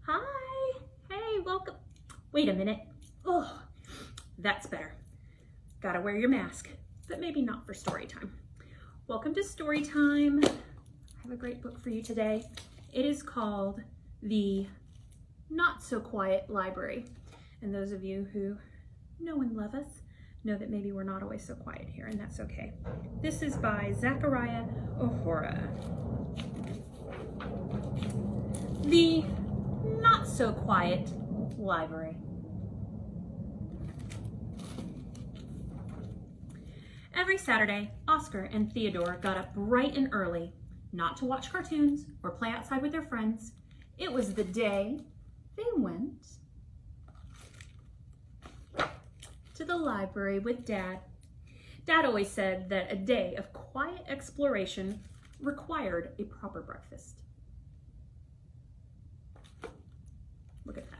Hi. Hey, welcome. Wait a minute. Oh, that's better. Gotta wear your mask, but maybe not for story time. Welcome to story time. I have a great book for you today. It is called The Not So Quiet Library. And those of you who know and love us know that maybe we're not always so quiet here, and that's okay. This is by Zachariah Ohora. The Not So Quiet Library. Every Saturday, Oscar and Theodore got up bright and early, not to watch cartoons or play outside with their friends. It was the day they went to the library with Dad. Dad always said that a day of quiet exploration required a proper breakfast. Look at that.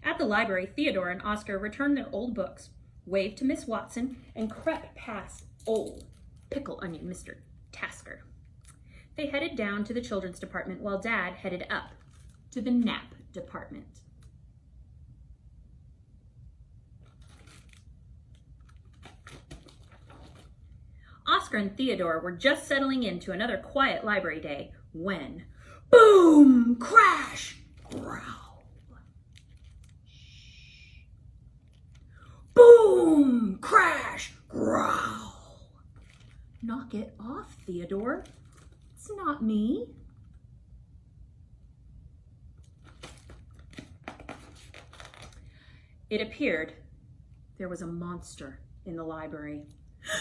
At the library, Theodore and Oscar returned their old books, waved to Miss Watson, and crept past old Pickle Onion Mr. Tasker. They headed down to the children's department while Dad headed up to the nap department. Oscar and Theodore were just settling into another quiet library day when boom, crash, growl. Boom, crash, growl. Knock it off, Theodore. It's not me. It appeared there was a monster in the library.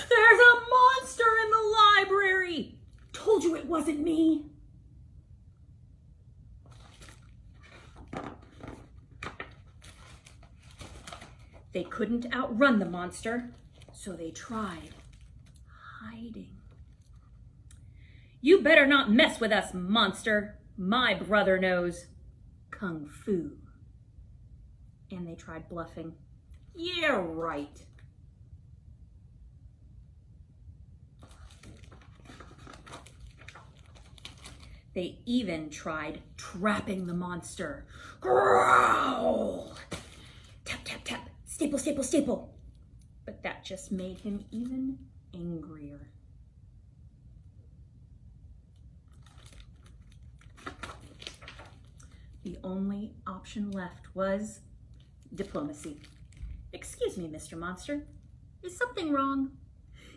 There's a monster in the library! Told you it wasn't me. They couldn't outrun the monster, so they tried hiding. You better not mess with us, monster. My brother knows Kung Fu. And they tried bluffing. Yeah, right. They even tried trapping the monster. Growl! Tap, tap, tap. Staple, staple, staple. But that just made him even angrier. The only option left was diplomacy. Excuse me, Mr. Monster. Is something wrong?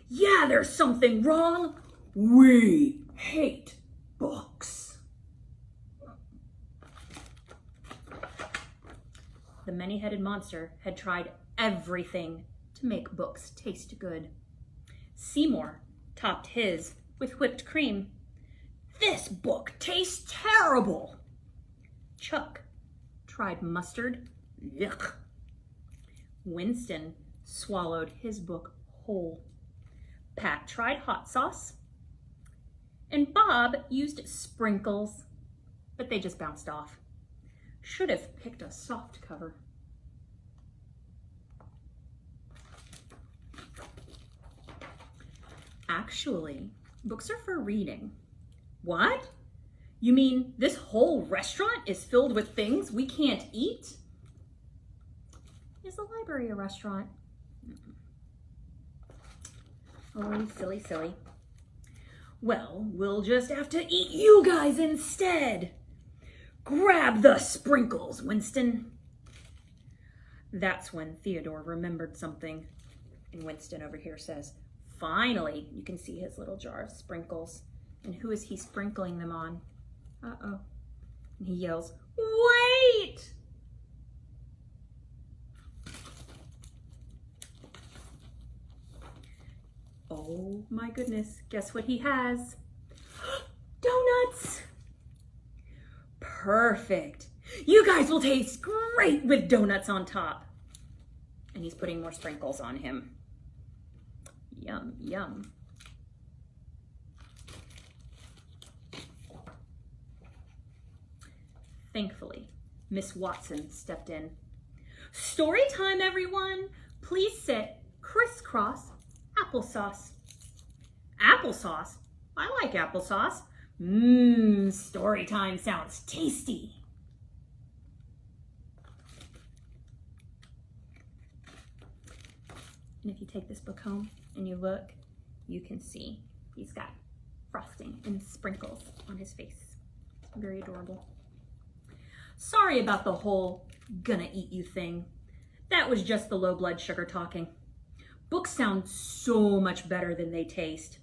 Yeah, there's something wrong. We hate books. The many-headed monster had tried everything to make books taste good. Seymour topped his with whipped cream. This book tastes terrible. Chuck tried mustard. Yuck. Winston swallowed his book whole. Pat tried hot sauce. And Bob used sprinkles, but they just bounced off. Should have picked a soft cover. Actually, books are for reading. What? You mean this whole restaurant is filled with things we can't eat? Is the library a restaurant? Oh, silly, silly. Well, we'll just have to eat you guys instead. Grab the sprinkles, Winston. That's when Theodore remembered something. And Winston over here says, finally, you can see his little jar of sprinkles. And who is he sprinkling them on? Uh-oh. And he yells, wait! Oh my goodness, guess what he has? Donuts! Perfect. You guys will taste great with donuts on top. And he's putting more sprinkles on him. Yum, yum. Thankfully, Miss Watson stepped in. Story time, everyone. Please sit crisscross applesauce. Applesauce? I like applesauce. Mmm. Story time sounds tasty. And if you take this book home and you look, you can see he's got frosting and sprinkles on his face. It's very adorable. Sorry about the whole gonna eat you thing. That was just the low blood sugar talking. Books sound so much better than they taste.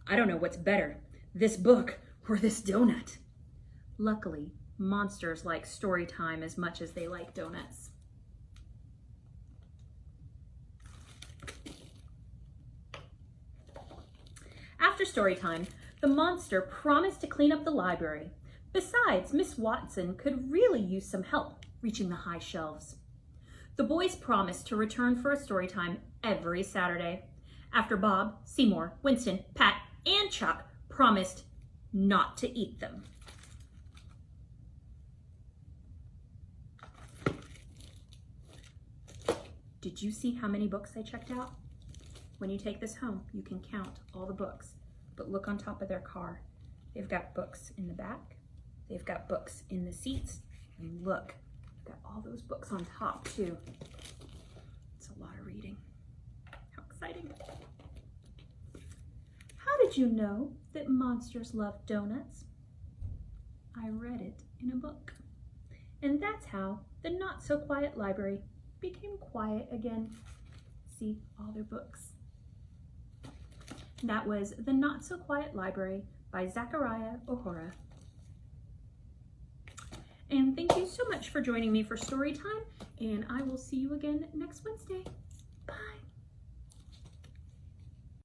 I don't know what's better, this book or this donut. Luckily, monsters like story time as much as they like donuts. After story time, the monster promised to clean up the library. Besides, Miss Watson could really use some help reaching the high shelves. The boys promised to return for a story time every Saturday, after Bob, Seymour, Winston, Pat, and Chuck promised not to eat them. Did you see how many books they checked out? When you take this home, you can count all the books, but look on top of their car. They've got books in the back, they've got books in the seats, and look, got all those books on top too. It's a lot of reading. How exciting. How did you know that monsters love donuts? I read it in a book. And that's how the Not So Quiet Library became quiet again. See all their books. That was The Not So Quiet Library by Zachariah O'Hara. And thank you so much for joining me for story time, and I will see you again next Wednesday.